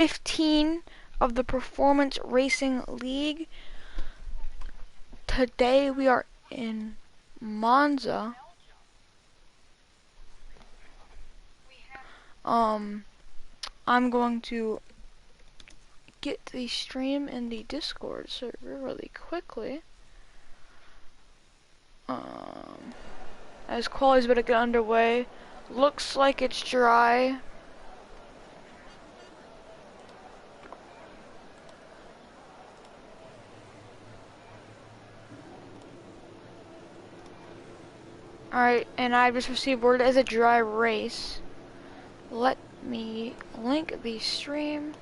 15 of the Performance Racing League. Today we are in Monza. I'm going to get the stream in the Discord server really quickly. As quality's about to get underway. Looks like it's dry. Alright, and I just received word it is a dry race. Let me link the stream.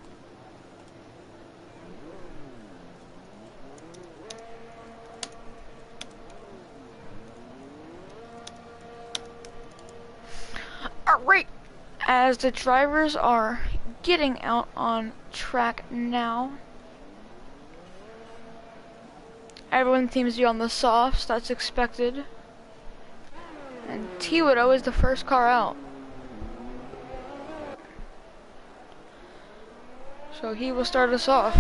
Alright, as the drivers are getting out on track now. Everyone seems to be on the softs, that's expected. And T1 is the first car out. So he will start us off.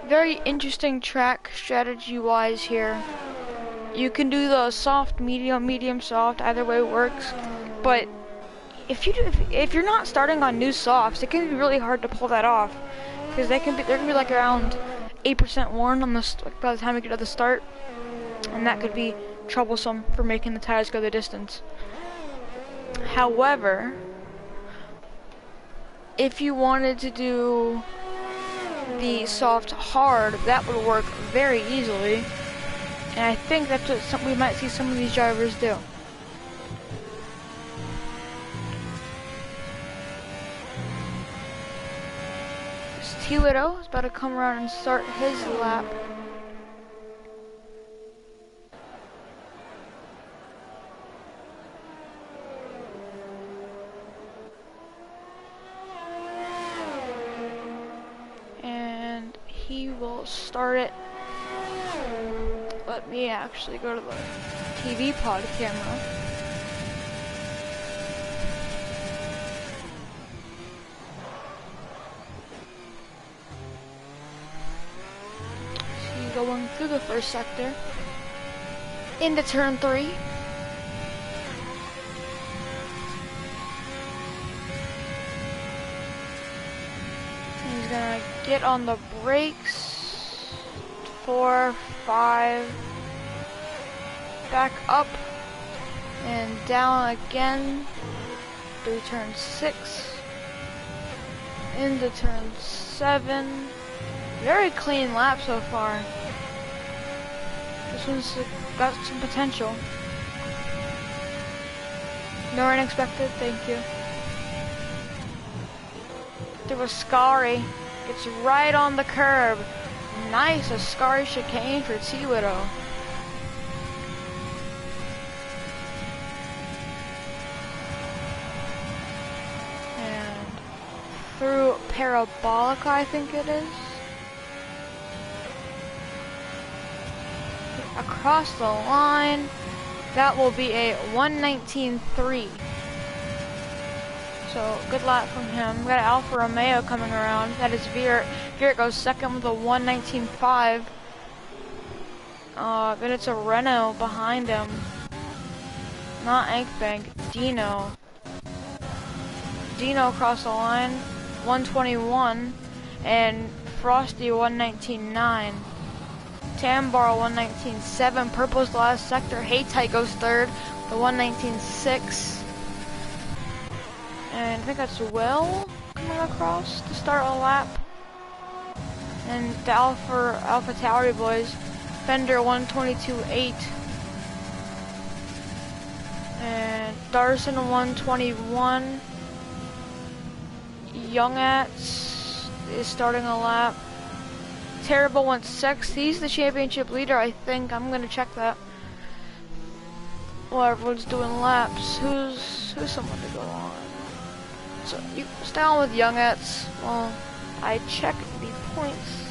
Very interesting track strategy-wise here. You can do the soft, medium, medium, soft. Either way works. But if you're not starting on new softs, it can be really hard to pull that off because they're gonna be like around 8% worn on the by the time we get to the start, and that could be troublesome for making the tires go the distance. However, if you wanted to do the soft hard, that would work very easily, and I think that's what we might see some of these drivers do. T1 is about to come around and start his lap. And he will start it. Let me actually go to the TV pod camera. He's going through the first sector into turn 3. He's gonna get on the brakes. 4, 5, back up and down again through turn 6, into turn 7. Very clean lap so far. This one's got some potential. No unexpected, thank you. Through Ascari, gets right on the curb. Nice Ascari chicane for T1. And through Parabolica, I think it is. Across the line, that will be a 1:19.3. So good lap from him. We got Alfa Romeo coming around. That is Veer. Veer goes second with a 1:19.5. Then it's a Renault behind him. Not Ankbank, Dino. Dino across the line, 1:21, and Frosty 1:19.9. Tambar 1:19.7. Purple's the last sector. Haytight goes third, the 1:19.6. And I think that's Will coming across to start a lap. And the Alpha Tauri boys, Fender 1:22.8. And Darson 1:21. Youngats is starting a lap. Terrible went 6th. He's the championship leader, I think. I'm gonna check that while everyone's doing laps. Who's someone to go on? So you stay on with Youngats while I check the points.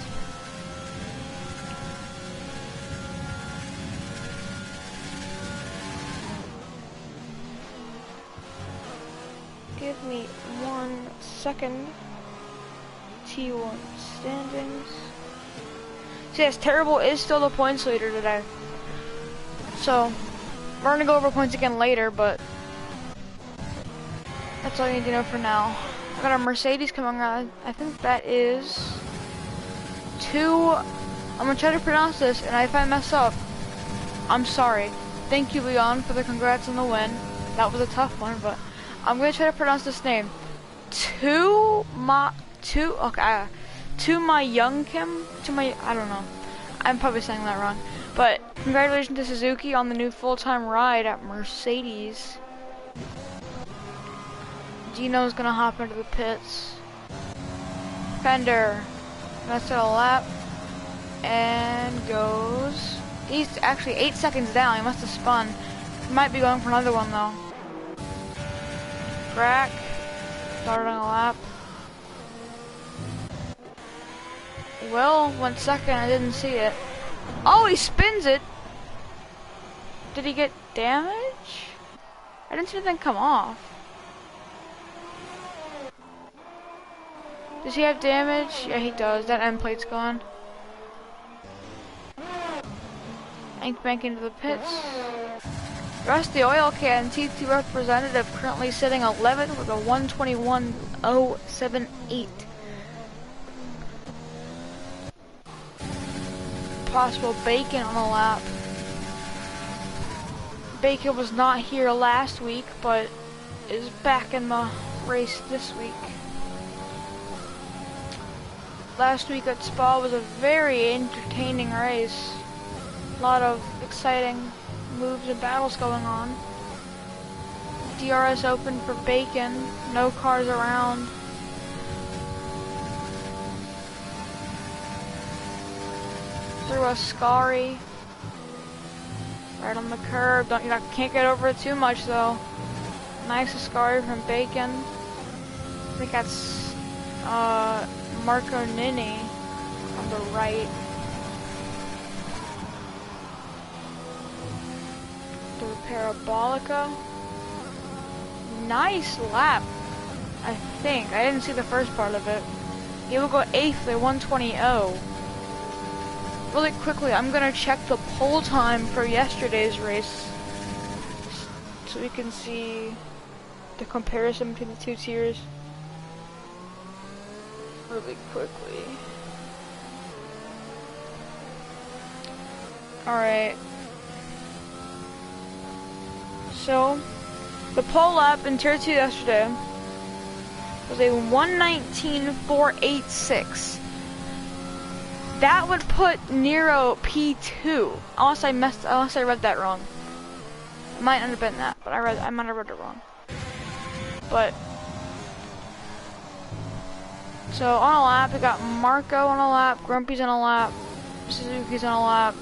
Give me 1 second. T1 standings. So yes, Terrible is still the points leader today. So, we're gonna go over points again later, but that's all you need to know for now. I got a Mercedes coming around. I think that is 2. I'm gonna try to pronounce this, and if I mess up, I'm sorry. Thank you, Leon, for the congrats on the win. That was a tough one, but I'm gonna try to pronounce this name. To my young Kim. I don't know. I'm probably saying that wrong. But congratulations to Suzuki on the new full-time ride at Mercedes. Gino's gonna hop into the pits. Fender gonna set a lap and goes. He's actually 8 seconds down. He must have spun. He might be going for another one though. Crack. Starting a lap. Well, 1 second. I didn't see it. Oh, he spins it. Did he get damage? I didn't see anything come off. Does he have damage? Yeah, he does. That end plate's gone. Ink bank into the pits. Rusty Oil Can T2 representative currently sitting 11th with a 121.078. Possible Bacon on a lap. Bacon was not here last week, but is back in the race this week. Last week at Spa was a very entertaining race. A lot of exciting moves and battles going on. DRS open for Bacon. No cars around. Through a Scary. Right on the curb. Can't get over it too much though. Nice Scary from Bacon. I think that's Marco Nini on the right. Through Parabolica. Nice lap, I think. I didn't see the first part of it. He will go 8th at 120.0. Really quickly, I'm gonna check the pole time for yesterday's race so we can see the comparison between the two tiers. Really quickly. Alright. So, the pole lap in Tier 2 yesterday was a 119.486. That would put Nero P2, unless I read that wrong. It might not have been that, but I might have read it wrong. But so on a lap, we got Marco on a lap, Grumpy's on a lap, Suzuki's on a lap.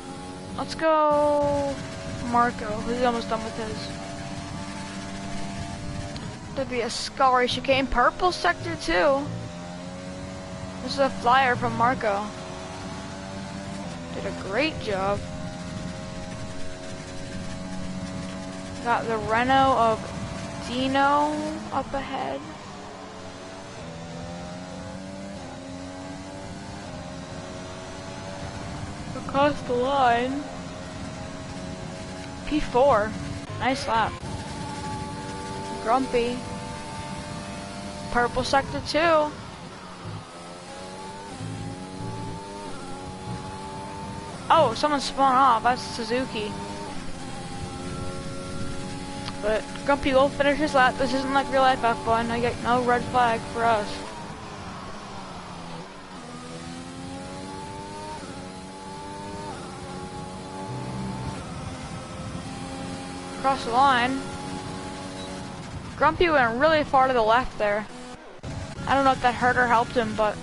Let's go Marco. He's almost done with his. There'd be a Scary chicane, purple sector too. This is a flyer from Marco. Did a great job. Got the Renault of Dino up ahead. Across the line. P4. Nice lap. Grumpy. Purple sector 2. Oh, someone spun off. That's Suzuki. But Grumpy will finish his lap. This isn't like real life F1. I get no red flag for us. Across the line. Grumpy went really far to the left there. I don't know if that hurt or helped him, but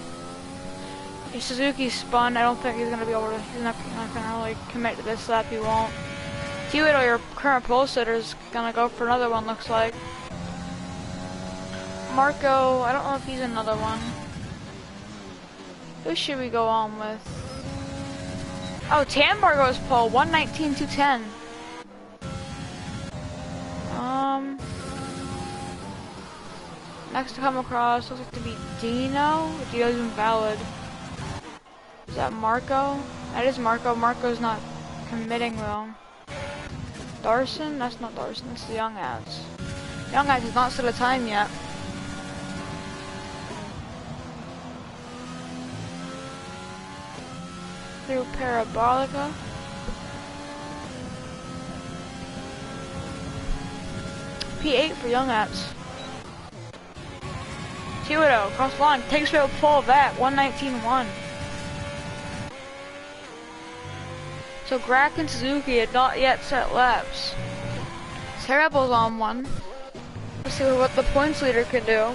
if Suzuki spun, I don't think he's gonna be able to. He's not gonna really commit to this lap. He won't. Hewitt, or your current pole sitter, is gonna go for another one. Looks like. Marco, I don't know if he's another one. Who should we go on with? Oh, Tambar goes pole. 119.210. Next to come across looks like to be Dino. Dino's invalid. Is that Marco? That is Marco. Marco's not committing though. Darson? That's not Darson. That's the Young Ads. Young Ads has not set a time yet. Through Parabolica. P8 for Young Ads. T-Widow, cross the line, takes me a pull back, 119.1. So Grack and Suzuki had not yet set laps. Terrible's on one. Let's see what the points leader can do.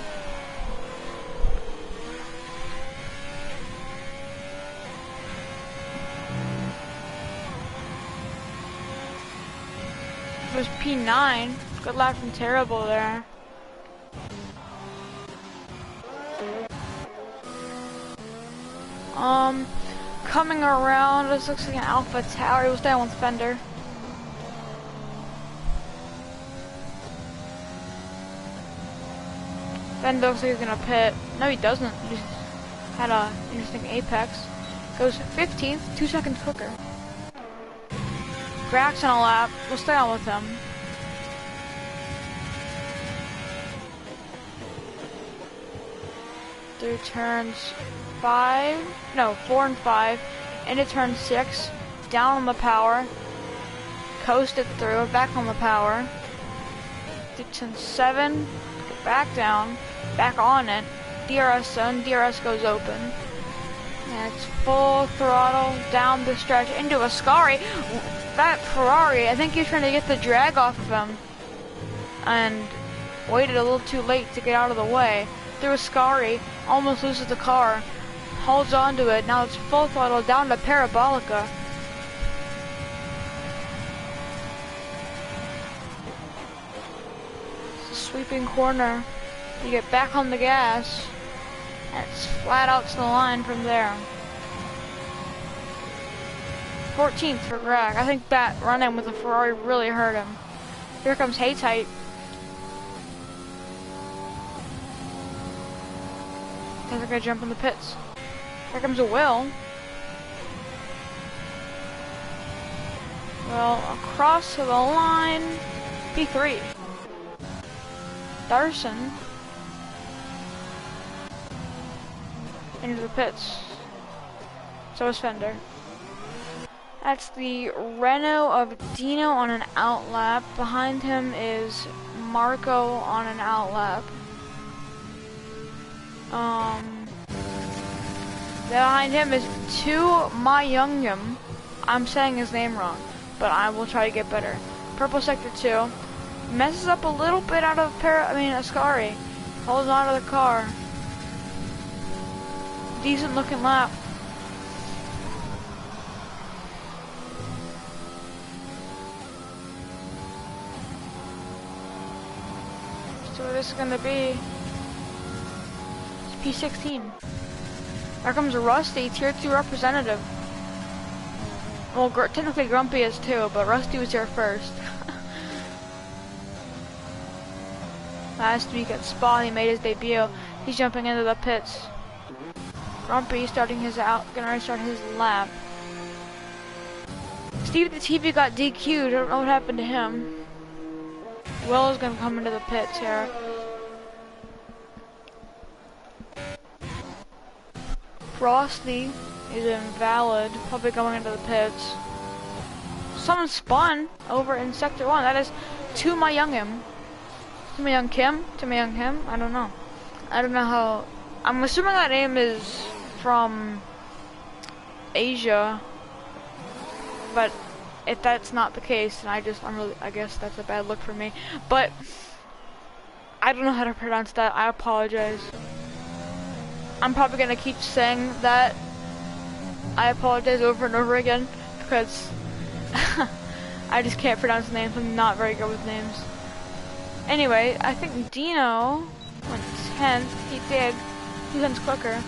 It was P9. Good lap from Terrible there. Coming around, this looks like an Alpha Tower. He was down with Fender. Fender looks like he's gonna pit. No, he doesn't. He just had a interesting apex. Goes 15th, 2 seconds quicker. Grax on a lap. We'll stay on with him. Through turns 4 and 5, into turn 6, down on the power, coasted through, back on the power, through turn 7, back down, back on it, DRS zone, DRS goes open, and it's full throttle down the stretch into Ascari. That Ferrari, I think he's trying to get the drag off of him, and waited a little too late to get out of the way. Through Ascari, almost loses the car, holds on to it, now it's full throttle down to Parabolica. It's a sweeping corner, you get back on the gas, and it's flat out to the line from there. 14th for Greg. I think that run-in with the Ferrari really hurt him. Here comes Haytight. They're gonna jump in the pits. Here comes a Will. Well, across to the line. P3. Darson. Into the pits. So is Fender. That's the Renault of Dino on an outlap. Behind him is Marco on an outlap. Behind him is My Youngum. I'm saying his name wrong, but I will try to get better. Purple Sector 2. Messes up a little bit out of Ascari. Holds on to the car. Decent looking lap. So what this is gonna be? It's P16. Here comes Rusty, Tier 2 representative. Well, technically Grumpy is too, but Rusty was here first. Last week at Spa, he made his debut. He's jumping into the pits. Grumpy starting gonna start his lap. Steve the TV got DQ'd. I don't know what happened to him. Will is gonna come into the pits here. Frosty is invalid, probably going into the pits. Someone spun over in Sector 1. That is To My Young Him. To My Young Kim? To My Young Him? I don't know. I don't know how. I'm assuming that name is from Asia. But if that's not the case, then I guess that's a bad look for me. But I don't know how to pronounce that. I apologize. I'm probably gonna keep saying that. I apologize over and over again because I just can't pronounce names. I'm not very good with names. Anyway, I think Dino went 10th. He did. He runs quicker.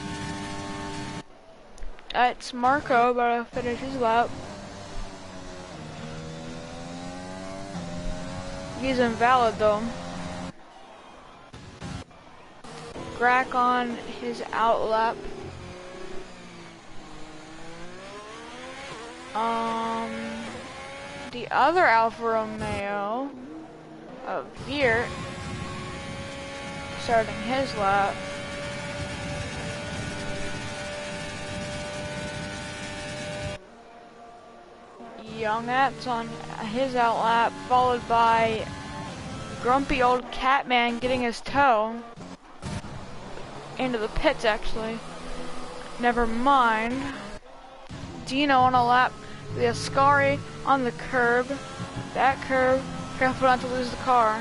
It's Marco about to finish his lap. He's invalid though. Grack on his out lap. The other Alfa Romeo of Veer starting his lap. Young Ats on his out lap, followed by grumpy old Catman getting his toe into the pits actually. Never mind. Dino on a lap, the Ascari on the curb. That curb, careful not to lose the car.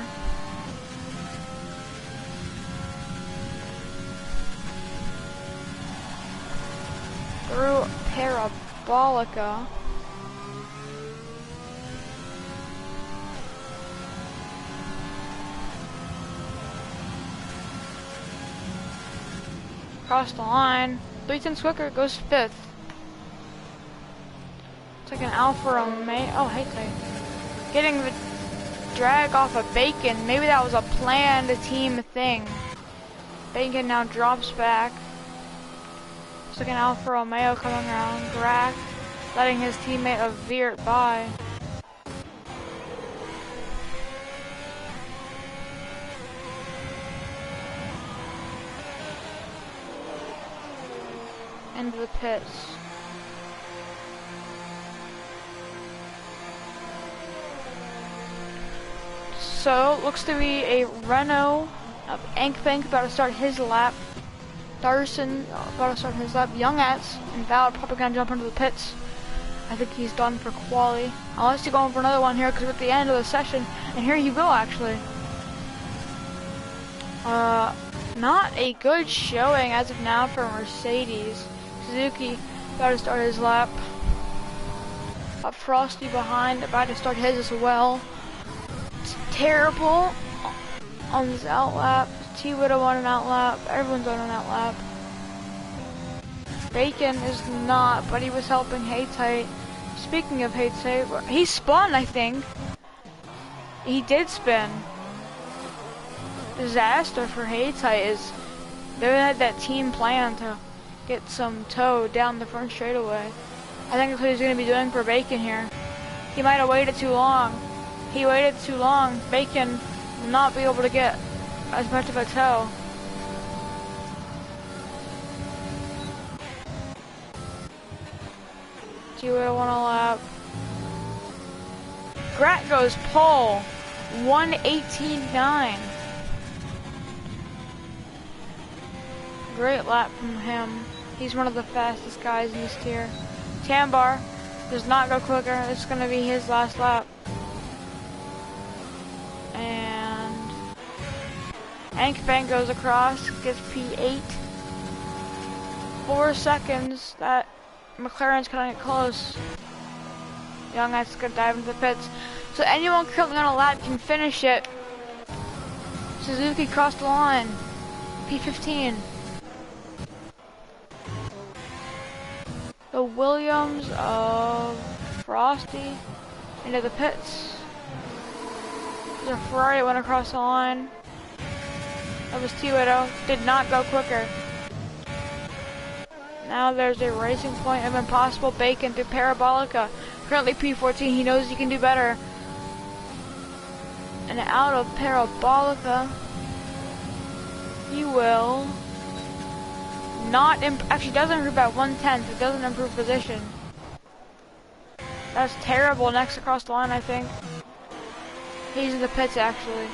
Through Parabolica. Across the line. 3/10 quicker, goes 5th. It's like an Alfa Romeo. Oh, hey, getting the drag off of Bacon. Maybe that was a planned team thing. Bacon now drops back. It's like an Alfa Romeo coming around. Grack letting his teammate of Veert by. Into the pits. So, looks to be a Renault of Ankbank about to start his lap. Darson about to start his lap. Young Ats and Val probably gonna jump into the pits. I think he's done for quali. Unless he's going for another one here because we're at the end of the session. And here you go actually. Not a good showing as of now for Mercedes. Suzuki about to start his lap. Frosty behind, about to start his as well. It's terrible on this out lap. T-Widow on an out lap. Everyone's on an out lap. Bacon is not, but he was helping Haytight. Speaking of Haytight, he spun, I think. He did spin. Disaster for Haytight is they had that team plan to get some toe down the front straightaway. I think that's what he's going to be doing for Bacon here. He might have waited too long. He waited too long. Bacon will not be able to get as much of a toe. T-Widow on a lap. Grack goes pole. 1:18.9. Great lap from him. He's one of the fastest guys in this tier. Tambar does not go quicker. It's going to be his last lap. And Ankbank goes across, gets P8. 4 seconds. That McLaren's going to get close. Young Ats going to dive into the pits. So anyone currently on a lap can finish it. Suzuki crossed the line. P15. The Williams of Frosty into the pits. The Ferrari went across the line. That was T-Widow. Did not go quicker. Now there's a racing point of impossible Bacon through Parabolica. Currently P14. He knows he can do better. And out of Parabolica, he will not actually doesn't improve by 1/10. It doesn't improve position. That's terrible. Next across the line, I think. He's in the pits actually.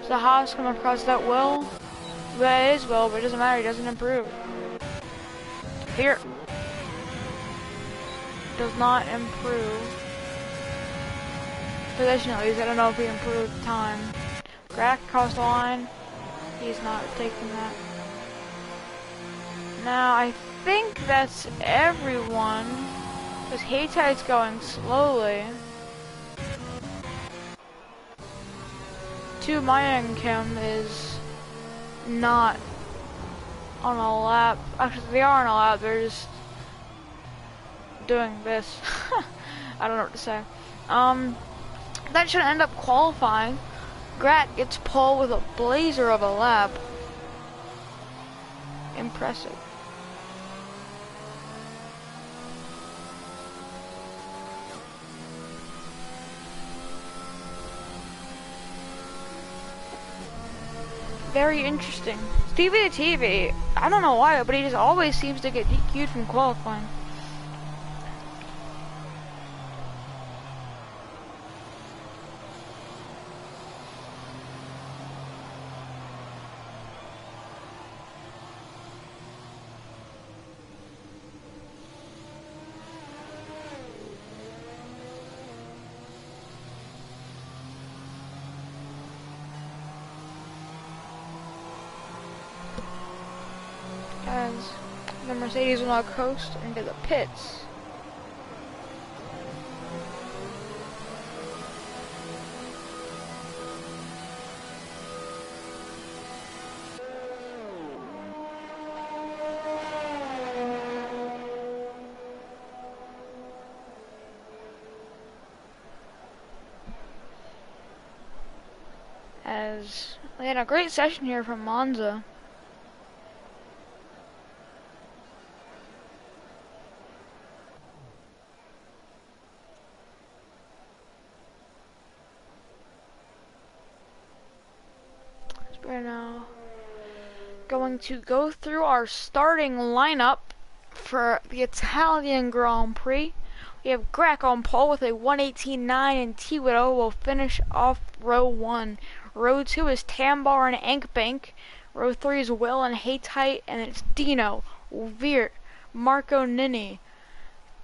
So Haas coming across that Will. That is Will, but it doesn't matter. He doesn't improve. Here does not improve position at least. I don't know if he improved time. Grack across the line. He's not taking that. Now, I think that's everyone, because Haytight's going slowly. Two Mayankam is not on a lap. Actually, they are on a lap, they're just doing this. I don't know what to say. That should end up qualifying. Grat gets pole with a blazer of a lap. Impressive. Very interesting. Stevie the TV, I don't know why, but he just always seems to get DQ'd from qualifying. As the Mercedes will now coast into the pits. As we had a great session here from Monza. We're now going to go through our starting lineup for the Italian Grand Prix. We have Grach on pole with a 1:18.9, and T-Widow will finish off row 1. Row 2 is Tambar and Ankbank. Row 3 is Will and Haytite, and it's Dino, Veert, Marco Nini,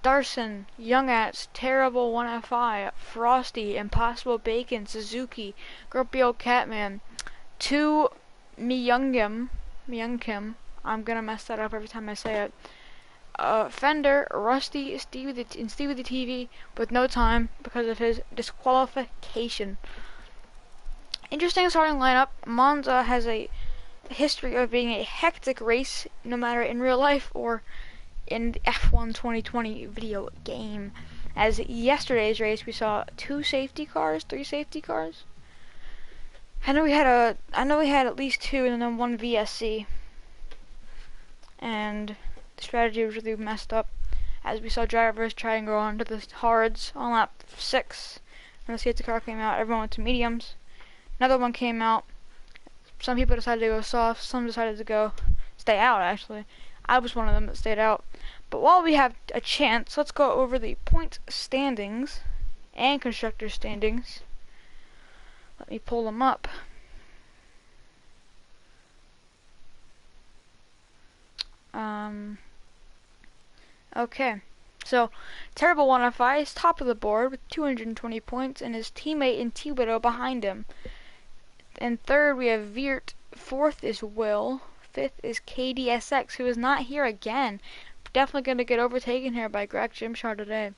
Darson, Youngats, Terrible 1FI, Frosty, Impossible Bacon, Suzuki, Grumpy Old Catman, 2 Myungkim, I'm gonna mess that up every time I say it. Fender, Rusty, and Stevie the TV with no time because of his disqualification. Interesting starting lineup. Monza has a history of being a hectic race, no matter in real life or in the F1 2020 video game. As yesterday's race, we saw 3 safety cars. I know we had at least 2 and then 1 VSC. And the strategy was really messed up, as we saw drivers try and go onto the hards on lap 6. When the safety car came out, everyone went to mediums. Another one came out. Some people decided to go soft, some decided to stay out actually. I was one of them that stayed out. But while we have a chance, let's go over the point standings and constructor standings. Let me pull them up. Okay. So, Terrible 1FI is top of the board with 220 points, and his teammate in T-Widow behind him. And third, we have Veert. Fourth is Will. Fifth is KDSX, who is not here again. Definitely going to get overtaken here by Greg Jimshar today.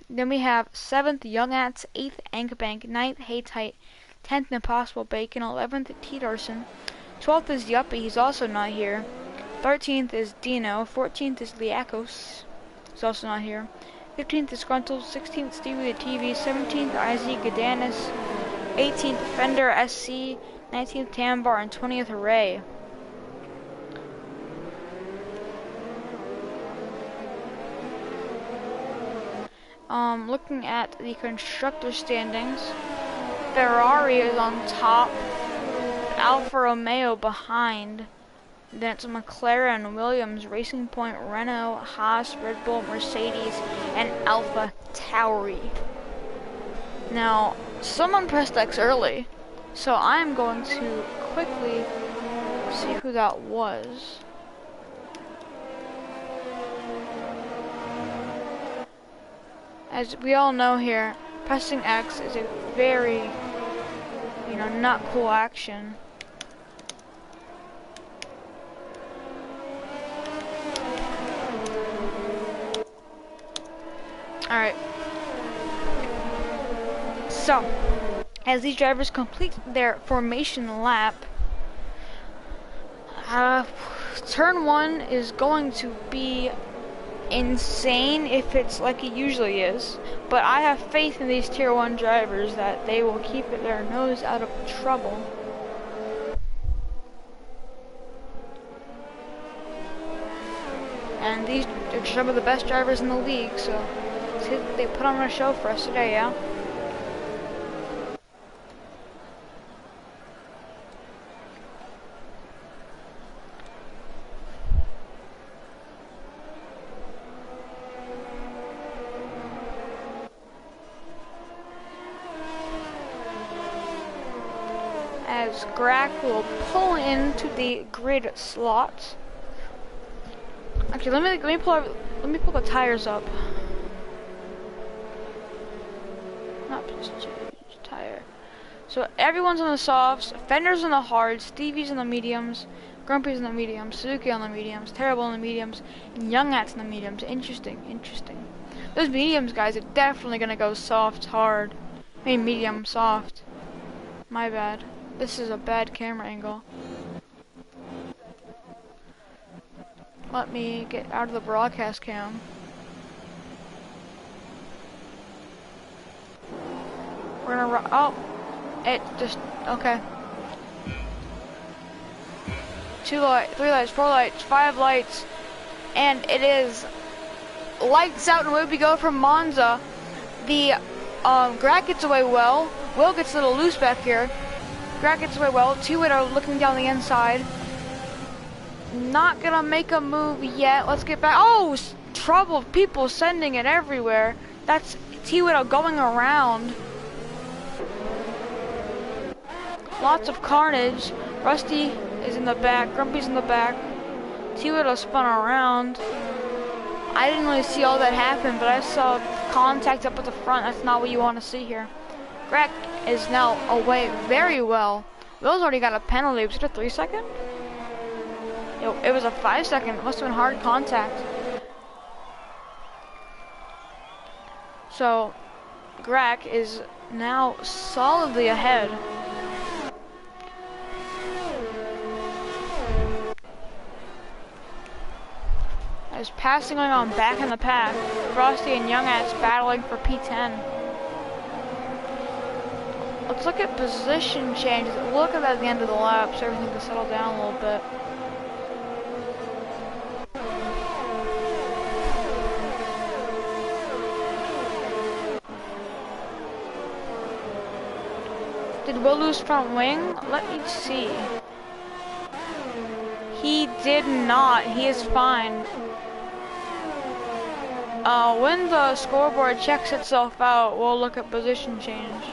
Then we have 7th Youngats, 8th Ankbank, 9th Haytite, 10th Impossible Bacon, 11th T. Darson, 12th is Yuppie, he's also not here. 13th is Dino, 14th is Liakos, he's also not here. 15th is Gruntle, 16th Stevie the TV, 17th IZ Gadanis, 18th Fender SC, 19th Tambar, and 20th Ray. Looking at the constructor standings, Ferrari is on top, Alfa Romeo behind, then it's McLaren, Williams, Racing Point, Renault, Haas, Red Bull, Mercedes, and Alpha Tauri. Now, someone pressed X early, so I'm going to quickly see who that was. As we all know here, pressing X is a very, not cool action. Alright. So, as these drivers complete their formation lap, turn 1 is going to be insane if it's like it usually is, but I have faith in these tier 1 drivers that they will keep their nose out of trouble. And these are some of the best drivers in the league, so they put on a show for us today, yeah? As Grack will pull into the grid slot. Actually, let me pull the tires up. Not just tire. So everyone's on the softs, Fender's on the hards, Stevie's on the mediums, Grumpy's on the mediums, Suzuki on the mediums, Terrible on the mediums, and Young At's on the mediums. Interesting, interesting. Those mediums guys are definitely gonna go soft, hard. I mean medium, soft. My bad. This is a bad camera angle. Let me get out of the broadcast cam. We're gonna run. Oh, it just okay. 2 lights, 3 lights, 4 lights, 5 lights, and it is lights out and away we go from Monza. The Grack gets away well. Will gets a little loose back here. Grack gets away well. T1 are looking down the inside. Not gonna make a move yet. Let's get back. Oh, trouble. People sending it everywhere. That's T1 going around. Lots of carnage. Rusty is in the back. Grumpy's in the back. T1 spun around. I didn't really see all that happen, but I saw contact up at the front. That's not what you want to see here. Grack is now away very well. Will's already got a penalty. Was it a 3-second? It was a 5-second. It must have been hard contact. So, Grack is now solidly ahead. There's passing going on back in the pack. Frosty and Young Ats battling for P10. Let's look at position changes. We'll look at that at the end of the lap so everything can settle down a little bit. Did Will lose front wing? Let me see. He did not. He is fine. When the scoreboard checks itself out, we'll look at position change.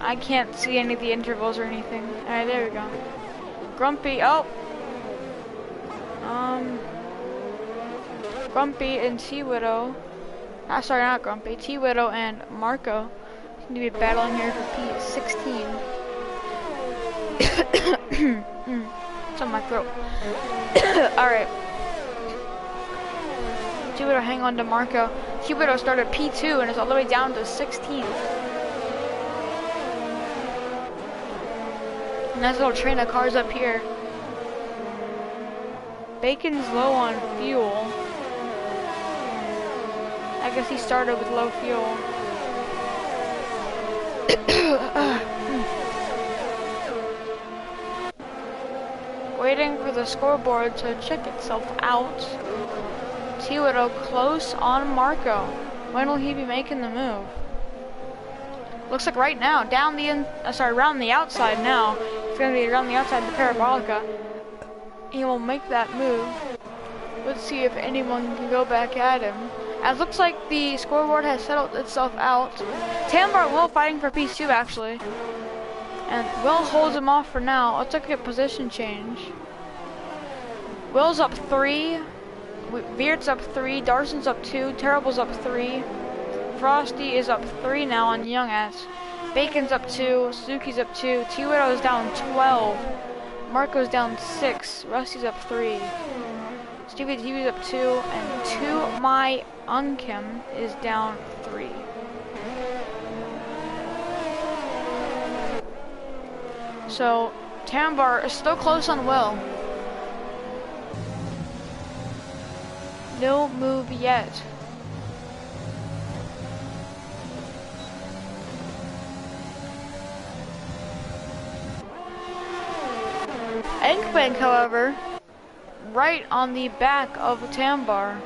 I can't see any of the intervals or anything. Alright, there we go. Grumpy, oh! Grumpy and T-Widow. Sorry, not Grumpy. T-Widow and Marco seem to be battling here for P16. It's on my throat. Alright. T-Widow hang on to Marco. T-Widow started P2 and is all the way down to 16th. Nice little train of cars up here. Bacon's low on fuel. I guess he started with low fuel. Waiting for the scoreboard to check itself out. T-Widow close on Marco. When will he be making the move? Looks like right now, around the outside now. It's gonna be around the outside of the Parabolica. He will make that move. Let's see if anyone can go back at him. As looks like the scoreboard has settled itself out. Tambar and Will fighting for P2 actually. And Will holds him off for now. Let's look at position change. Will's up 3. Veert's up 3. Darson's up 2. Terrible's up 3. Frosty is up 3 now on Young Ats. Bacon's up 2. Suzuki's up 2. T-Widow's down 12. Marco's down 6. Rusty's up 3. Stevie TV's up 2. And 2 My Unkim is down 3. So Tambar is still close on Will. No move yet. Enkbank, however, right on the back of Tambar.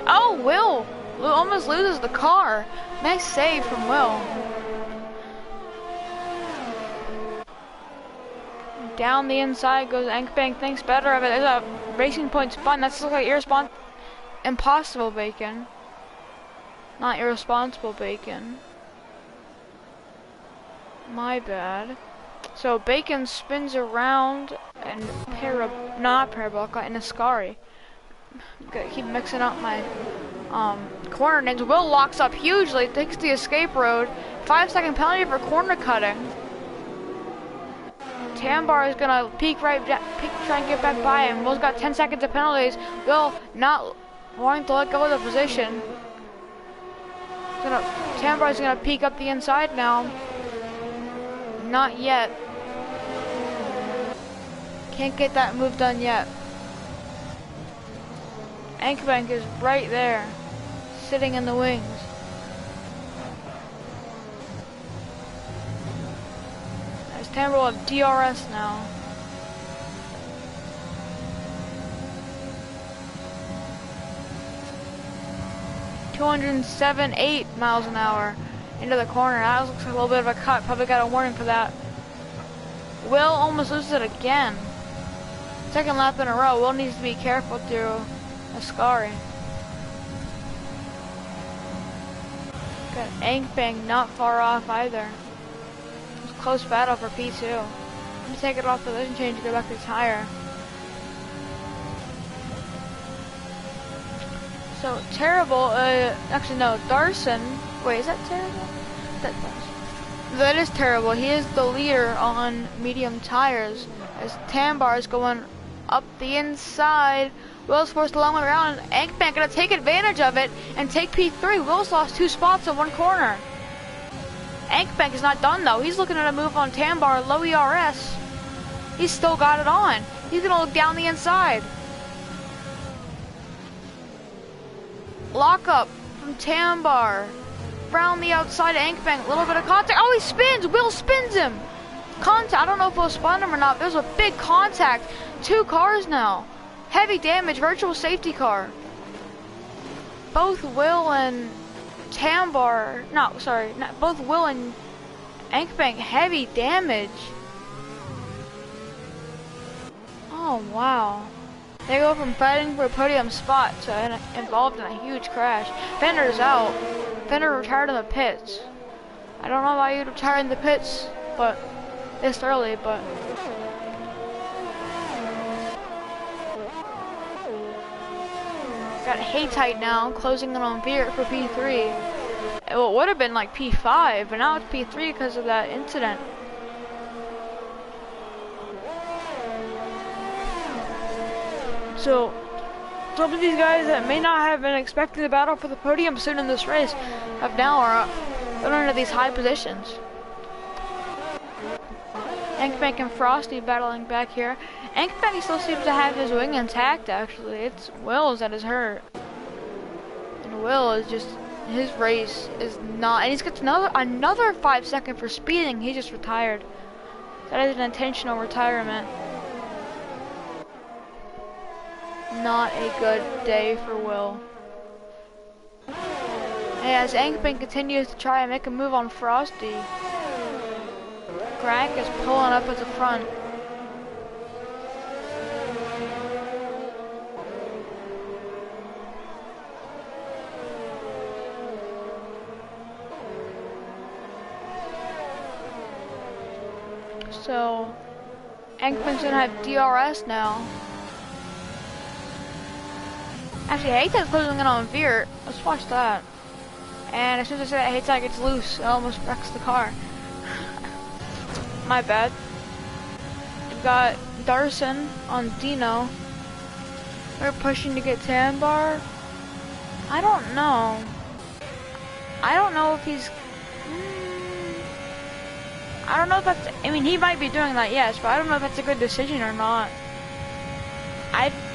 Oh, Will almost loses the car. Nice save from Will. Down the inside goes Enkbank, thinks better of it. There's a Racing Point spun. That's like impossible bacon. Not irresponsible bacon. My bad. So Bacon spins around and not parabolic, in Ascari. Keep mixing up my corner names. Will locks up hugely, takes the escape road. 5-second penalty for corner cutting. Tambar is gonna try and get back by him. Will's got 10 seconds of penalties. Will not wanting to let go of the position. Tambar is gonna peek up the inside now. Not yet. Can't get that move done yet. Enkbank is right there, sitting in the wings. There's Tambar will have DRS now. .207.8 miles an hour into the corner. That looks like a little bit of a cut. Probably got a warning for that. Will almost loses it again. Second lap in a row. Will needs to be careful through Ascari. Got Enkbank not far off either. It was a close battle for P2. I'm gonna take it off the position change to go back to tire. So terrible. Actually no, Darson. Wait, is that terrible? That is terrible. He is the leader on medium tires as Tambar is going up the inside. Will's forced a long way around. Enkbank gonna take advantage of it and take P3. Will's lost 2 spots in one corner. Enkbank is not done though. He's looking at a move on Tambar, low ERS. He's still got it on. He's gonna look down the inside. Lock up from Tambar. Round the outside of Enkbank, a little bit of contact. Oh, he spins! Will spins him! Contact, I don't know if Will spun him or not. There's a big contact. 2 cars now. Heavy damage, virtual safety car. Both Will and Tambar, both Will and Enkbank, heavy damage. Oh, wow. They go from fighting for a podium spot to involved in a huge crash. Fender's out. Fender retired in the pits. I don't know why you'd retire in the pits, but this early, but got Haytite now, closing in on Veer for P3. Well, it would have been like P5, but now it's P3 because of that incident. So some of these guys that may not have been expecting the battle for the podium soon in this race have now are put into these high positions. Enkbank and Frosty battling back here. Enkbank still seems to have his wing intact actually. It's Will's that is hurt. And Will is just, his race is not, and he's got another 5 seconds for speeding. He just retired. That is an intentional retirement. Not a good day for Will. And as Enkbank continues to try and make a move on Frosty, Grank is pulling up at the front. So Enkbank's gonna have DRS now. Actually, Haytite's closing in on Veer. Let's watch that. And as soon as I say that Haytite gets loose, it almost wrecks the car. My bad. We've got Darson on Dino. We're pushing to get Tambar. I don't know. I don't know if he's... I don't know if that's, I mean, he might be doing that, yes, but I don't know if that's a good decision or not.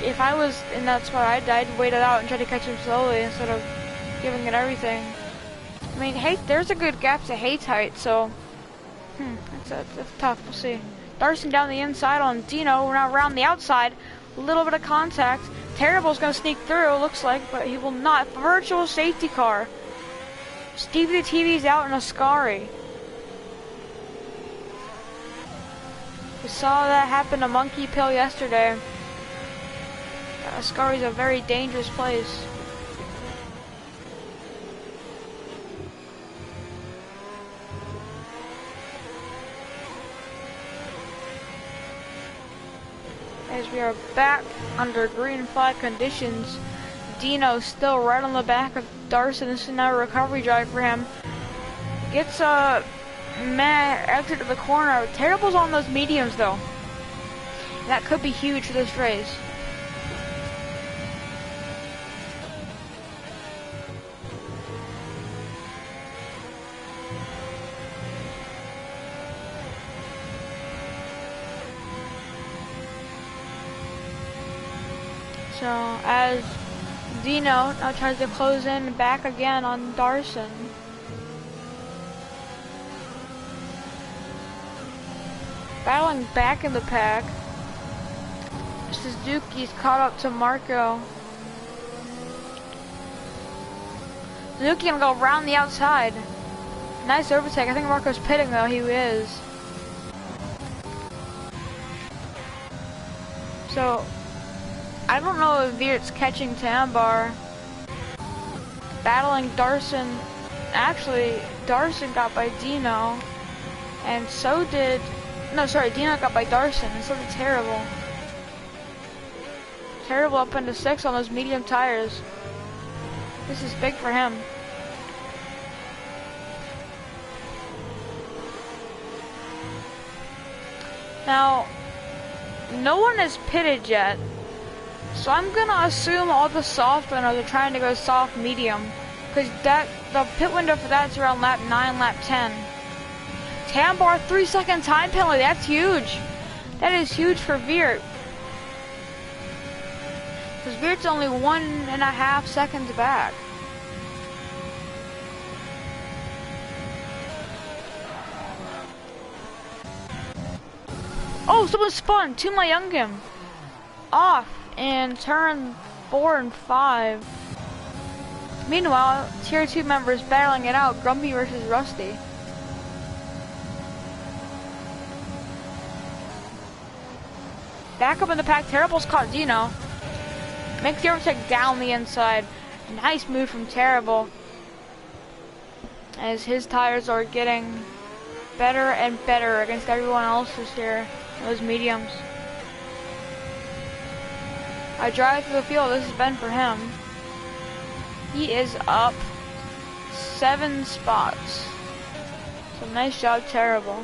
If I was in that spot, I'd wait it out and try to catch him slowly instead of giving it everything. I mean, there's a good gap to Hate's height, so, that's tough, we'll see. Darson down the inside on Dino, now around the outside, a little bit of contact. Terrible's gonna sneak through, looks like, but he will not. Virtual safety car. Stevie the TV's out in a Ascari. We saw that happen to Monkey Pill yesterday. Ascari's a very dangerous place. As we are back under green flag conditions, Dino still right on the back of Darson. This is now a recovery drive for him. Gets a exit to the corner. Terrible's on those mediums though. That could be huge for this race. So as Dino now tries to close in back again on Darson. Battling back in the pack. Suzuki's caught up to Marco. Suzuki gonna go around the outside. Nice overtake. I think Marco's pitting though, he is. So I don't know if Veert's catching Tambar. Battling Darson. Actually, Darson got by Dino. And so did... No, sorry, Dino got by Darson. And so did Terrible. Terrible up into 6 on those medium tires. This is big for him. Now, no one has pitted yet. So I'm gonna assume all the soft runners are trying to go soft medium, because the pit window for that's around lap 9, lap 10. Tambar 3-second time penalty. That's huge. That is huge for Veert. Because Veert's only 1.5 seconds back. Oh, someone spun. To my Youngim. Off. In turn 4 and 5. Meanwhile, tier 2 members battling it out, Grumpy versus Rusty. Back up in the pack, Terrible's caught Dino. Makes the overtake down the inside. Nice move from Terrible. As his tires are getting better and better against everyone else's here, those mediums. I drive through the field, this has been for him. He is up 7 spots. So nice job, Terrible.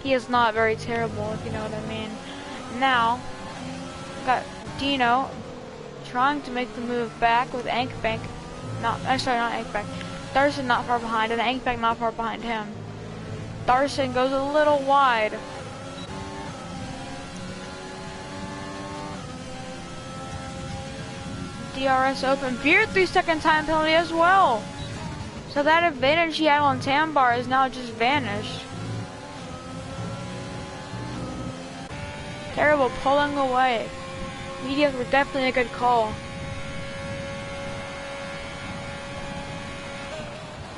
He is not very terrible, if you know what I mean. Now, got Dino trying to make the move back with Ankbank. Not Ankbank. Darson not far behind, and Ankbank not far behind him. Darson goes a little wide. DRS open. Veer 3-second time penalty as well. So that advantage he had on Tambar is now just vanished. Terrible pulling away. Mediums were definitely a good call.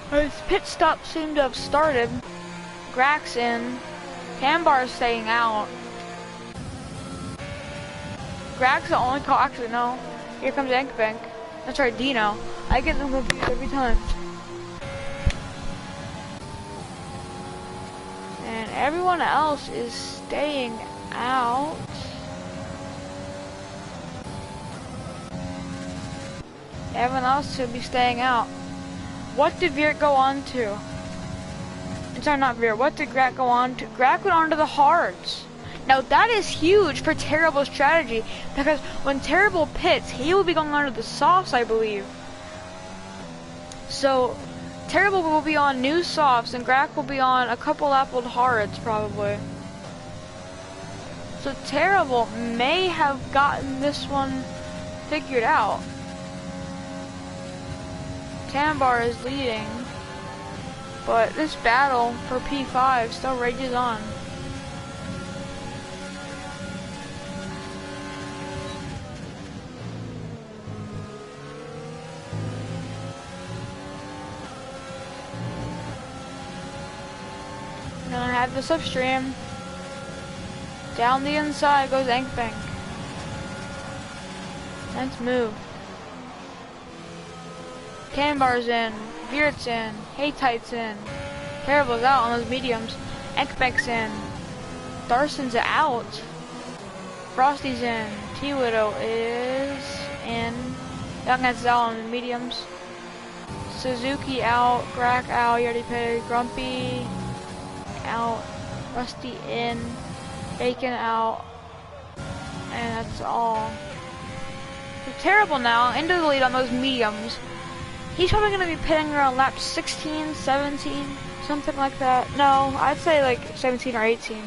His pit stop seemed to have started. Grax in. Tambar is staying out. Grax the only call. Actually, no. Here comes Ankbank. That's right, Dino. I get them confused every time. And everyone else is staying out. Everyone else should be staying out. What did Veert go on to? Sorry, not Veert. What did Grak go on to? Grak went on to the hards. Now that is huge for Terrible's strategy, because when Terrible pits, he will be going on to the softs, I believe. So Terrible will be on new softs, and Grack will be on a couple apple hards probably. So Terrible may have gotten this one figured out. Tambar is leading, but this battle for P5 still rages on. Gonna have the slipstream. Down the inside goes Ankbank. Nice move. Canbar's in. Veert's in. Haytight's in. Terrible's out on those mediums. Ankbank's in. Darson's out. Frosty's in. T-Widow is in. Younghead's out on the mediums. Suzuki out. Grack out. You already paid. Grumpy out. Rusty in. Bacon out. And that's all. So Terrible now into the lead on those mediums. He's probably going to be pitting around lap 16, 17, something like that. No, I'd say like 17 or 18.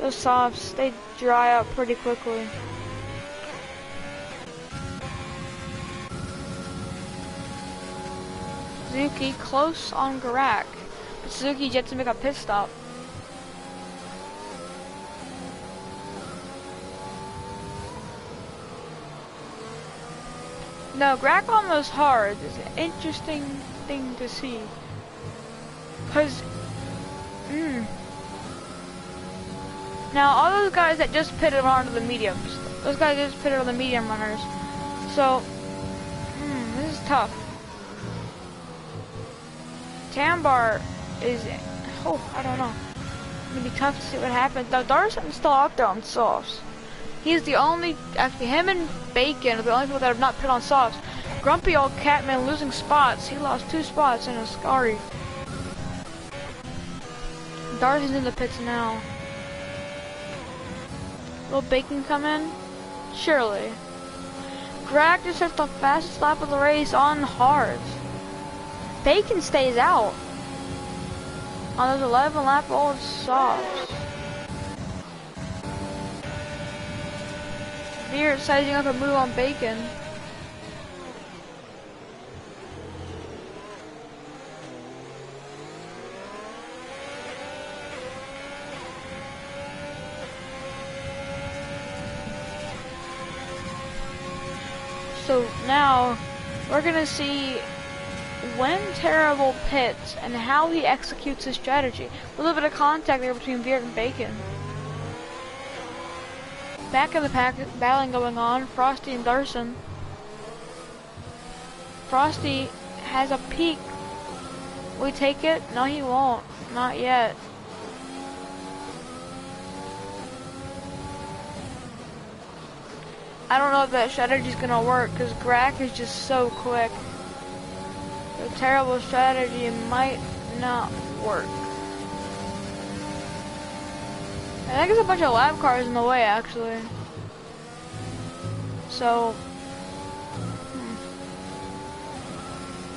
Those softs, they dry out pretty quickly. Suzuki close on Grack, but Suzuki yet to make a pit stop. No, Grack on those hards is an interesting thing to see. Cause, now all those guys that just pitted onto the mediums, those guys just pitted on the medium runners. So, this is tough. Tambar is, I don't know. It's gonna be tough to see what happens. Now Darson's still out there on softs. He's the only, actually him and Bacon are the only people that have not put on softs. Grumpy old Catman losing spots. He lost 2 spots in a Scary. Darson's in the pits now. Will Bacon come in? Surely. Grack just hits the fastest lap of the race on hards. Bacon stays out on those 11 lap old softs. Veer sizing up a move on Bacon. So now we're gonna see when Terrible pits and how he executes his strategy. A little bit of contact there between Veer and Bacon. Back in the pack, battling going on, Frosty and Darson. Frosty has a peak. Will he take it? No, he won't. Not yet. I don't know if that strategy's gonna work because Grack is just so quick. The Terrible strategy might not work. I think there's a bunch of lab cars in the way, actually. So,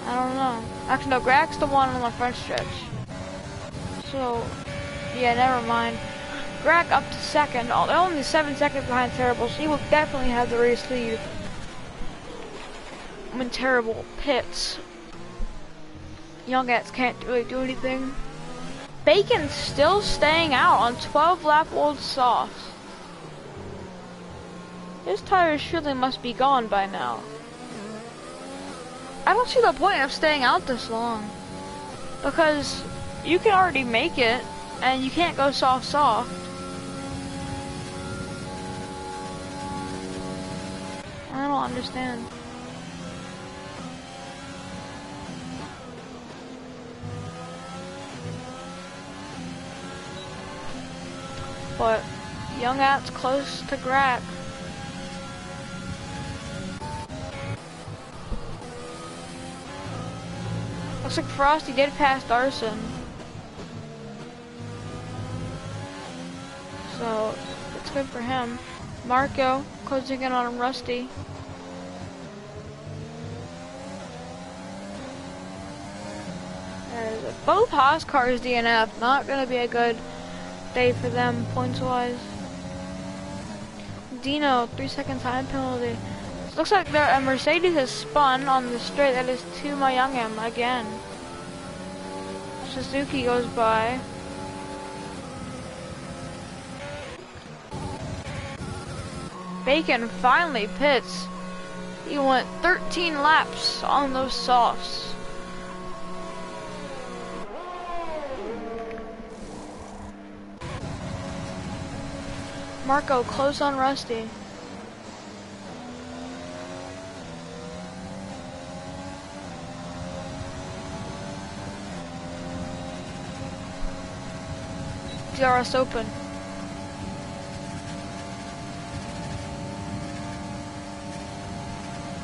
I don't know. Actually, no, Grack's the one on the front stretch. So, yeah, never mind. Grack up to second, only 7 seconds behind Terrible, so he will definitely have the race lead when Terrible pits. Young Ats can't really do anything. Bacon's still staying out on 12 lap old softs. His tires surely must be gone by now. I don't see the point of staying out this long. Because you can already make it, and you can't go soft. I don't understand. But Young At's close to Grack. Looks like Frosty did pass Darson. So it's good for him. Marco closing in on Rusty. Both Haas cars DNF. Not gonna be a good day for them points wise. Dino, 3-second time penalty. Looks like a Mercedes has spun on the straight. That is to my young M again. Suzuki goes by. Bacon finally pits. He went 13 laps on those softs. Marco close on Rusty. DRS open.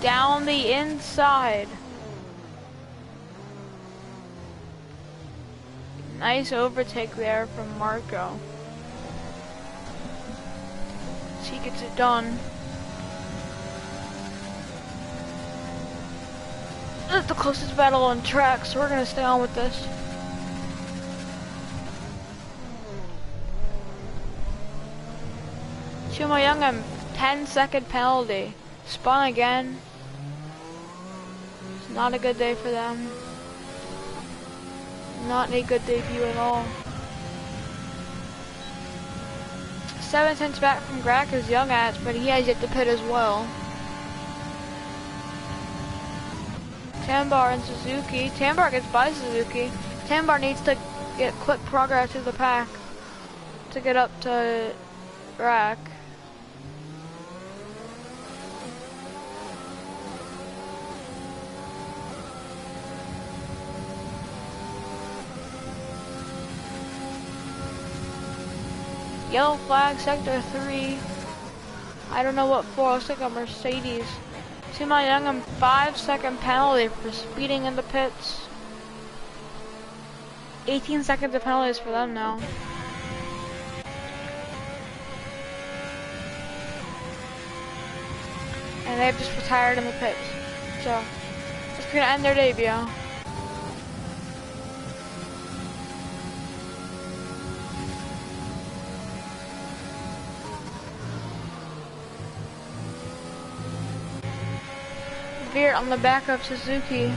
Down the inside. Nice overtake there from Marco. He gets it done. This is the closest battle on track, so we're gonna stay on with this. Chuma Young'em, 10-second penalty. Spun again. It's not a good day for them. Not a good debut at all. 7 cents back from Gracker's young ads, but he has yet to pit as well. Tambar and Suzuki. Tambar gets by Suzuki. Tambar needs to get quick progress through the pack to get up to Grack. Yellow flag, sector 3. I don't know what for. Looks like a Mercedes. See my young'em, 5-second penalty for speeding in the pits. 18 seconds of penalties for them now. And they've just retired in the pits. So, it's gonna end their debut. Veer on the back of Suzuki.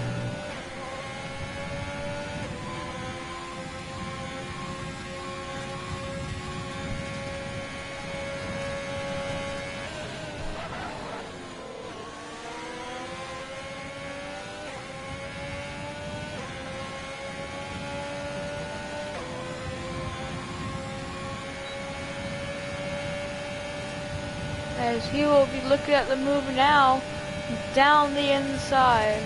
As he will be looking at the move now. Down the inside.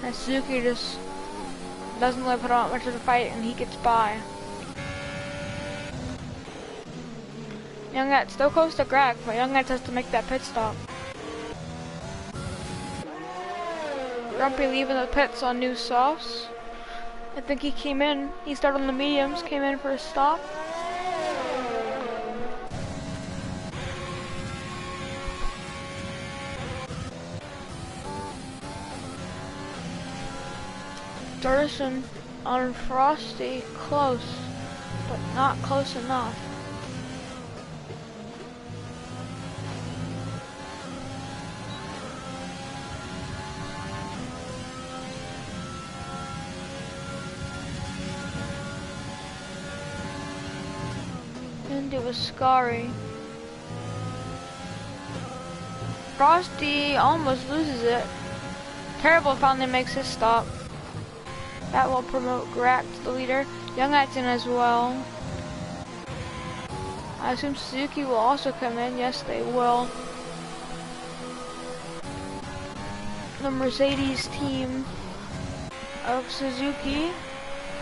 And Suzuki just doesn't really put on much of a fight and he gets by. Young Ed still close to Greg, but Young Ed has to make that pit stop. Grumpy leaving the pits on new softs. I think he came in, he started on the mediums, came in for a stop. Durson on Frosty, close, but not close enough. Into Ascari. Frosty almost loses it. Terrible finally makes his stop. That will promote Grack to the leader. Young Atson as well. I assume Suzuki will also come in. Yes, they will. The Mercedes team of Suzuki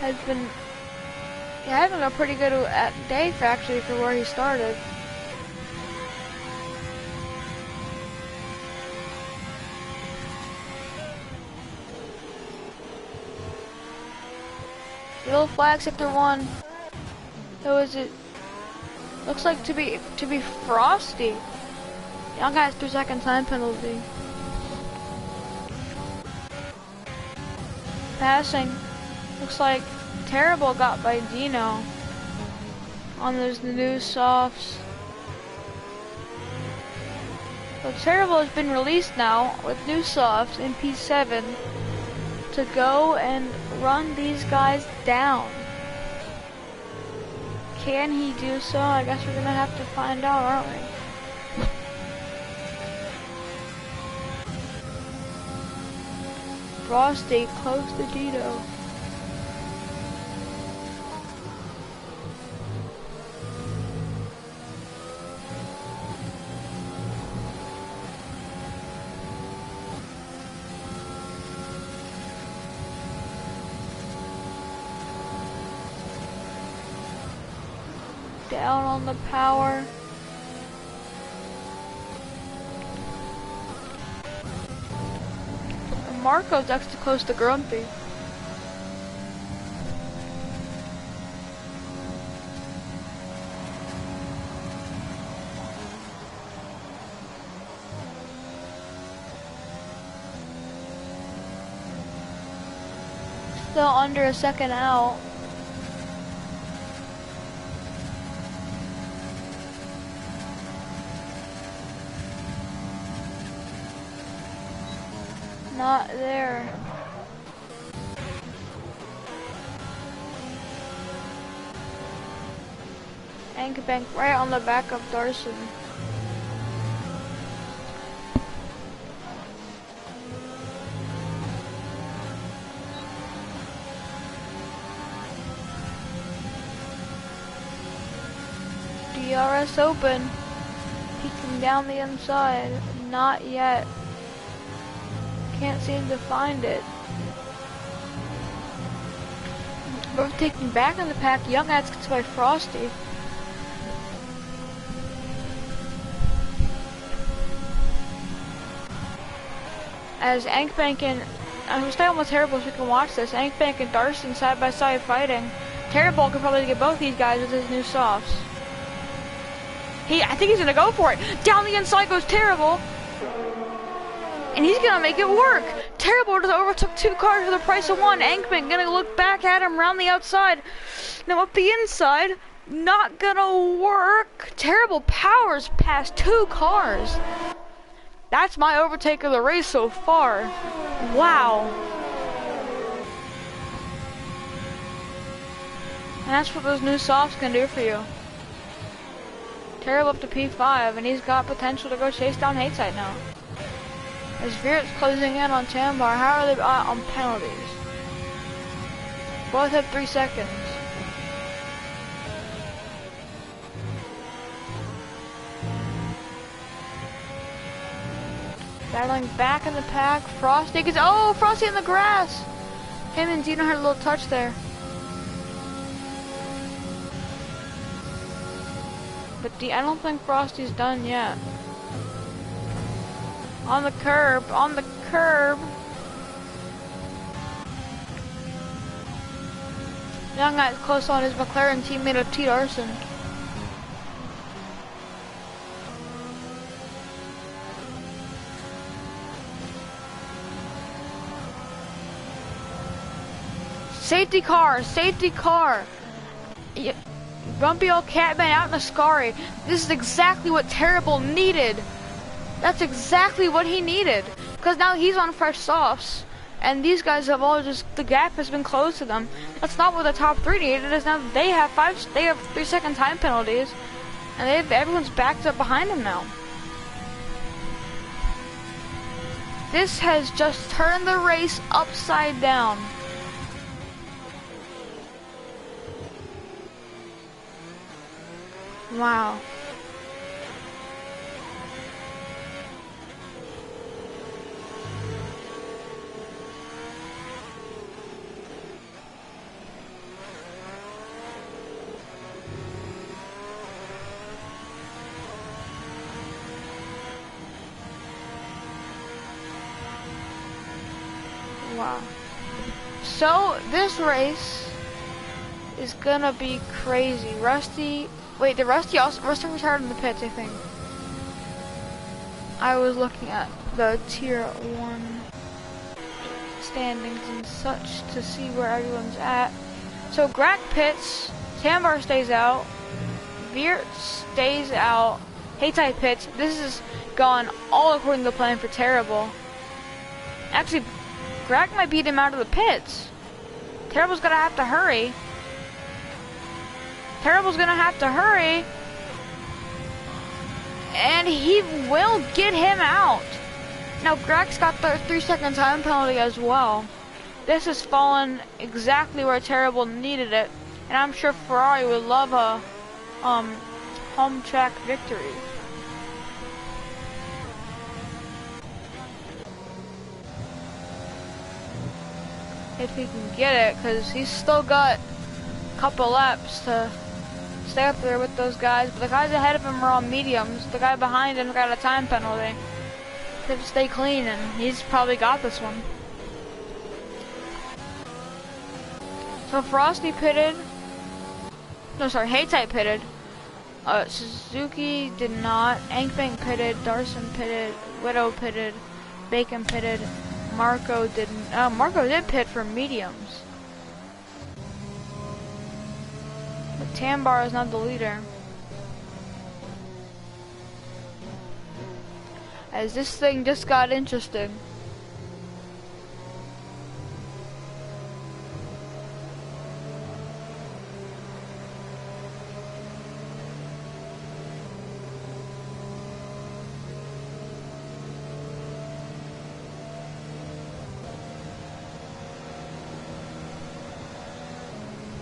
has been having a pretty good day actually for where he started. Yellow flag, sector 1. Who is it? Looks like to be Frosty. Young guy's 3-second time penalty. Passing. Looks like Terrible got by Dino on those new softs. So Terrible has been released now with new softs in P7 to go and run these guys down. Can he do so? I guess we're gonna have to find out, aren't we? Frosty close to Dino. Down on the power. And Marco's extra close to Grumpy. Still under a second out. Not there. Anchorbank right on the back of Darson. DRS open. Peeking down the inside. Not yet. Can't seem to find it. Both taking back in the pack. Young Ads gets by Frosty. As Ankbank and I was talking about Terrible so we can watch this. Ankbank and Darson side by side fighting. Terrible could probably get both these guys with his new softs. I think he's gonna go for it. Down the inside goes Terrible. And he's gonna make it work. Terrible just overtook 2 cars for the price of 1. Ankman gonna look back at him round the outside. Now up the inside, not gonna work. Terrible powers past 2 cars. That's my overtake of the race so far. Wow. And that's what those new softs can do for you. Terrible up to P5, and he's got potential to go chase down Hateside now. As Viret's closing in on Tambar, how are they on penalties? Both have 3 seconds. Battling back in the pack, Frosty gets, oh, Frosty in the grass! Him and Dino had a little touch there. But I don't think Frosty's done yet. On the curb, on the curb. Young got close on his McLaren teammate of T. Darson. Safety car, safety car. Grumpy old Catman out in a Ascari. This is exactly what Terrible needed. That's exactly what he needed. Because now he's on fresh softs. And these guys have all just, the gap has been closed to them. That's not what the top 3 needed. Is now they have 3-second time penalties. And everyone's backed up behind him now. This has just turned the race upside down. Wow. Wow. So this race is gonna be crazy. Rusty, wait, did Rusty retired in the pits, I think. I was looking at the tier 1 standings and such to see where everyone's at. So Grak pits, Tambar stays out, Veer stays out, Heitai pits. This is gone all according to the plan for Terrible. Actually, Grak might beat him out of the pits. Terrible's gonna have to hurry. Terrible's gonna have to hurry. And he will get him out. Now Grak's got the 3-second time penalty as well. This has fallen exactly where Terrible needed it. And I'm sure Ferrari would love a home track victory. If he can get it, because he's still got a couple laps to stay up there with those guys. But the guys ahead of him are on mediums. The guy behind him got a time penalty. They have to stay clean, and he's probably got this one. So Frosty pitted. No, sorry, Heitai pitted. Suzuki did not. Ankbank pitted. Darson pitted. Widow pitted. Bacon pitted. Marco didn't. Marco did pit for mediums. But Tambar is not the leader. As this thing just got interesting.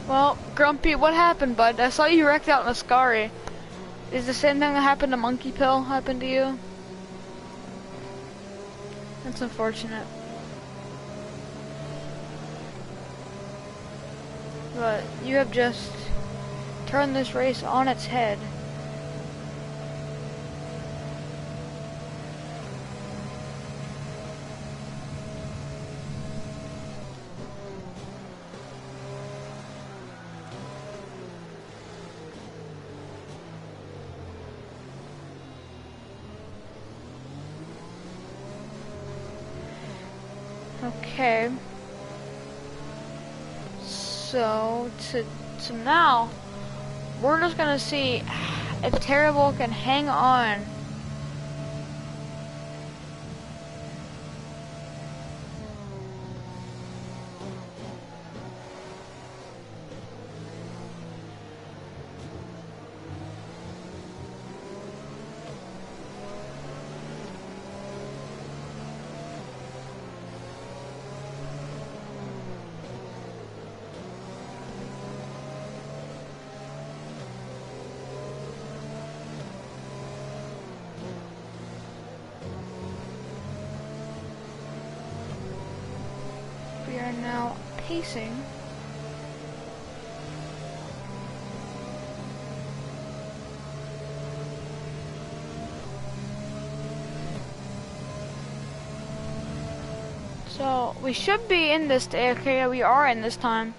Well, Grumpy, what happened, bud? I saw you wrecked out in a Ascari. Is the same thing that happened to Monkey Pill happen to you? That's unfortunate. But you have just turned this race on its head. Okay. So now we're just gonna see if Terrible can hang on. We are now pacing. So we should be in this day. Okay, we are in this time.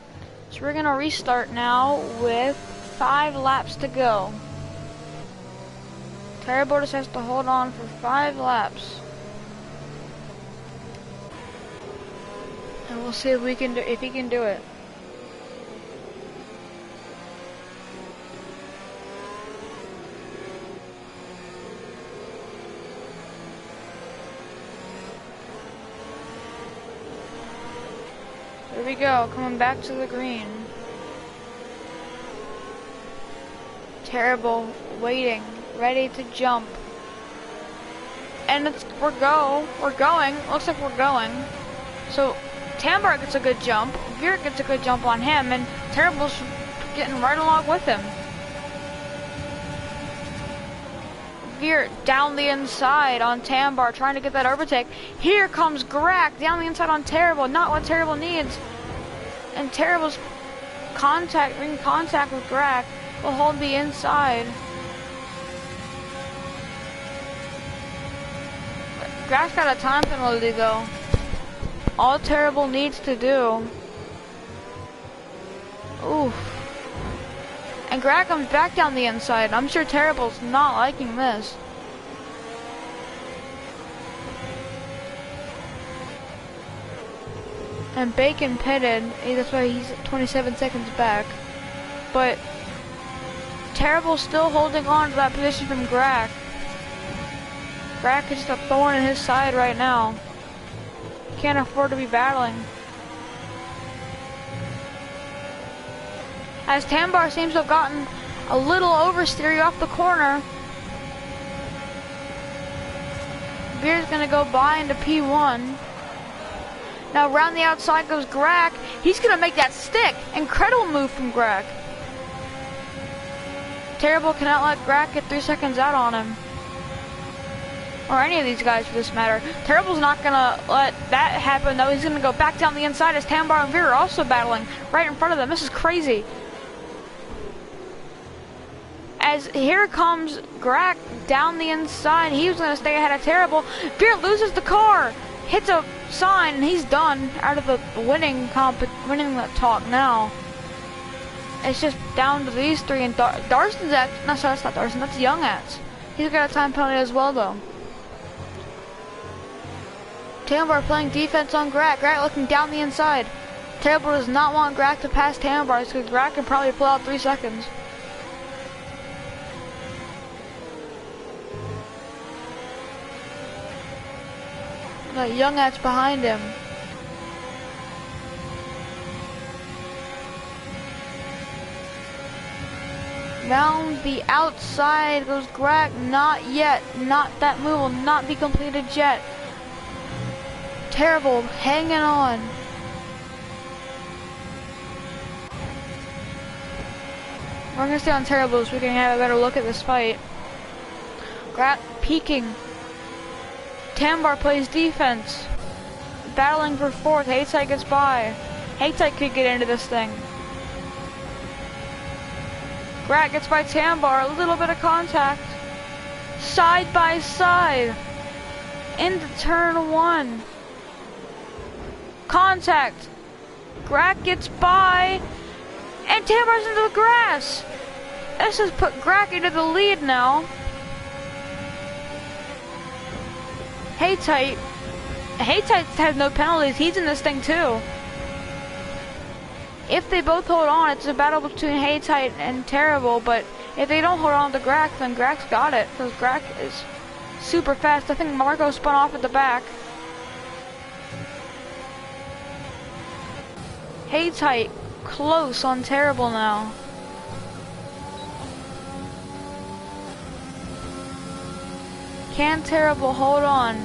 So we're gonna restart now with 5 laps to go. Terrible just has to hold on for 5 laps. And we'll see if we can if he can do it. There we go, coming back to the green. Terrible, waiting, ready to jump. And we're going. Looks like we're going. So Tambar gets a good jump, Veer gets a good jump on him, and Terrible's getting right along with him. Veer down the inside on Tambar, trying to get that overtake. Here comes Grak down the inside on Terrible, not what Terrible needs. And Terrible's in contact with Grak will hold the inside. Grak's got a time penalty though. All Terrible needs to do. Oof. And Grak comes back down the inside. I'm sure Terrible's not liking this. And Bacon pitted. That's why he's 27 seconds back. But Terrible still holding on to that position from Grack. Grack is just a thorn in his side right now. Can't afford to be battling. As Tambar seems to have gotten a little oversteery off the corner. Beer's gonna go by into P1. Now around the outside goes Grack. He's gonna make that stick. Incredible move from Grack. Terrible cannot let Grack get 3 seconds out on him. Or any of these guys for this matter. Terrible's not gonna let that happen though. He's gonna go back down the inside as Tambar and Veer are also battling right in front of them. This is crazy. As here comes Grack down the inside. He was gonna stay ahead of Terrible. Veer loses the car. Hits a sign and he's done out of the winning talk now. It's just down to these three, and Darson's at, no, sorry, that's not Darson, that's Young Ats. He's got a time penalty as well though. Tambar playing defense on Grack. Grack looking down the inside. Terrible does not want Grack to pass Tambar because Grack can probably pull out 3 seconds. No, Young Ats behind him. Round the outside goes Grack. Not yet. Not that move will not be completed yet. Terrible hanging on. We're gonna stay on Terrible so we can have a better look at this fight. Grack peeking. Tambar plays defense. Battling for fourth. Haytite gets by. Haytite could get into this thing. Grack gets by Tambar, a little bit of contact. Side by side. Into turn 1. Contact. Grack gets by. And Tambar's into the grass. This has put Grack into the lead now. Haytite has no penalties. He's in this thing too. If they both hold on, it's a battle between Haytite and Terrible, but if they don't hold on to Grack, then Grack's got it, because Grack is super fast. I think Marco spun off at the back. Haytite close on Terrible now. Can Terrible hold on?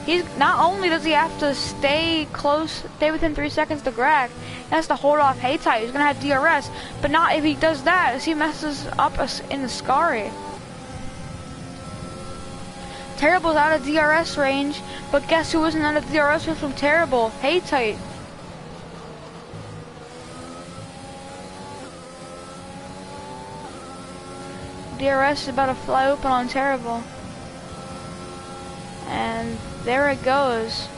He's not only does he have to stay close, stay within 3 seconds to Grack, he has to hold off Haytite, who's gonna have DRS, but not if he does that, as he messes up us in the Scary. Terrible's out of DRS range, but guess who isn't out of DRS range from Terrible? Haytite. DRS is about to fly open on Terrible. And there it goes.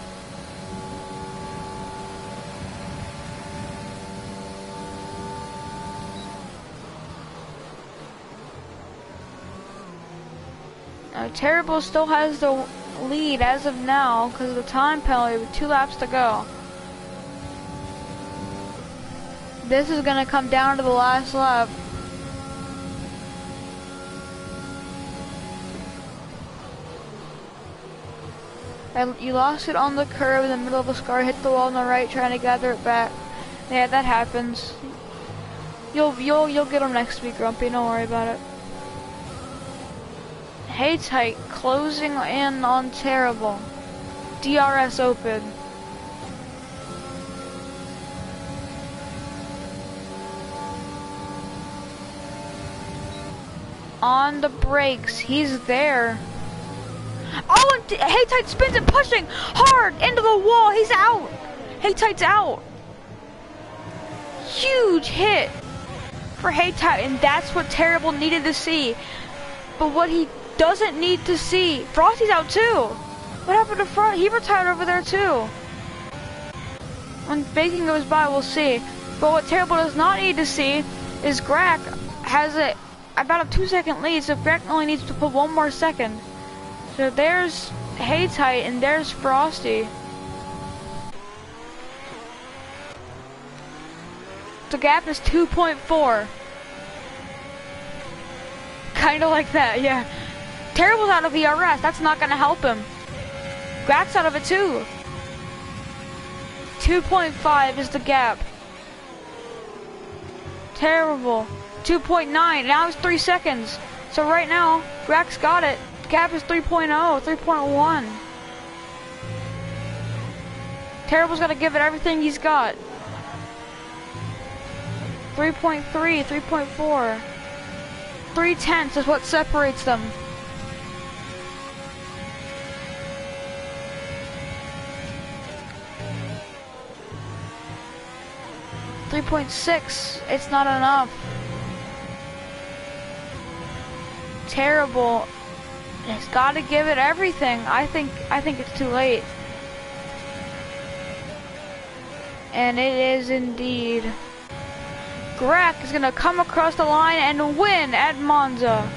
Now Terrible still has the lead as of now because of the time penalty with 2 laps to go. This is gonna come down to the last lap. And you lost it on the curb in the middle of the Scar, hit the wall on the right, trying to gather it back. Yeah, that happens. You'll get them next week, Grumpy. Don't worry about it. Haytite closing in on Terrible. DRS open. On the brakes, he's there. Oh, and Haytite spins it, pushing hard into the wall. He's out. Haytite's out. Huge hit for Haytite, and that's what Terrible needed to see. But what he doesn't need to see, Frosty's out too. What happened to Frosty? He retired over there too. When Bacon goes by, we'll see. But what Terrible does not need to see is Grack has about a 2-second lead, so Grack only needs to put 1 more second. So there's Haytite and there's Frosty. The gap is 2.4. Kind of like that, yeah. Terrible's out of ERS. That's not going to help him. Grat's out of it too. 2.5 is the gap. Terrible. 2.9. Now it's 3 seconds. So right now, Grat's got it. Gap is 3.0, 3.1. Terrible's got to give it everything he's got. 3.3, 3.4. 3/10 is what separates them. .6, it's not enough. Terrible. It's got to give it everything. I think it's too late. And it is indeed. Greg is gonna come across the line and win at Monza.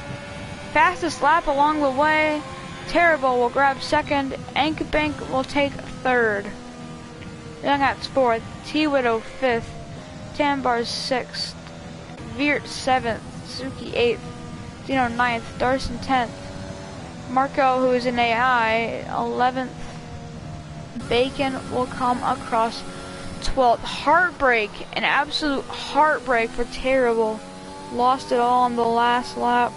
Fastest lap along the way. Terrible will grab second. Ankbank will take third. Youngat's fourth. T-Widow fifth. Tambar sixth. Veert seventh. Suzuki eighth. Dino ninth. Darson 10th. Marco, who is in AI, 11th. Bacon will come across 12th. Heartbreak, an absolute heartbreak for Terrible. Lost it all on the last lap.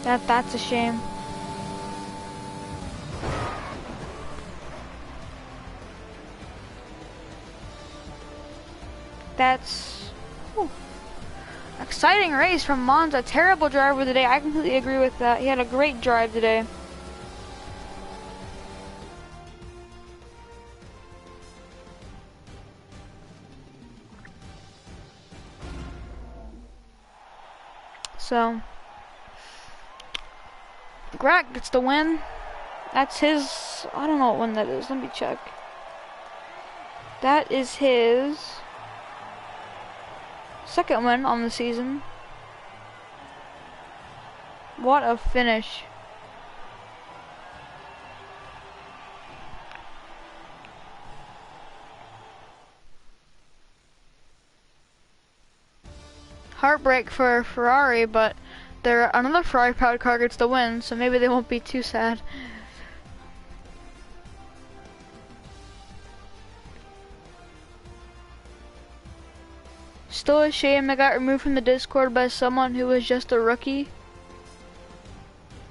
That's a shame. That's exciting race from Monza. Terrible driver today. I completely agree with that. He had a great drive today. So, Greg gets the win. That's his, I don't know what one that is. Let me check. That is his second win on the season. What a finish. Heartbreak for Ferrari, but another Ferrari powered car gets the win, so maybe they won't be too sad. Still a shame I got removed from the Discord by someone who was just a rookie.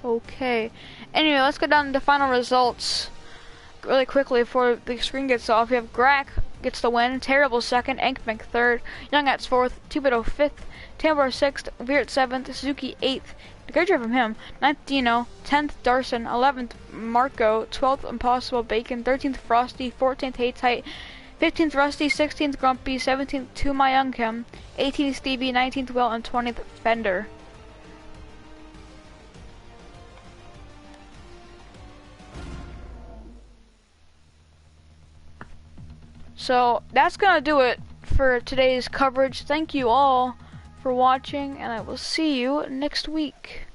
Okay. Anyway, let's go down to the final results really quickly before the screen gets off. We have Grack gets the win, Terrible second, Ankbank third, Youngat's fourth, Tubido fifth, Tambar sixth, Veert seventh, Suzuki eighth. Great drive from him. 9th Dino, 10th Darson, 11th Marco, 12th Impossible Bacon, 13th Frosty, 14th Haytite, 15th Rusty, 16th Grumpy, 17th To My Youngchem, 18th Stevie, 19th Will, and 20th Fender. So that's gonna do it for today's coverage. Thank you all for watching, and I will see you next week.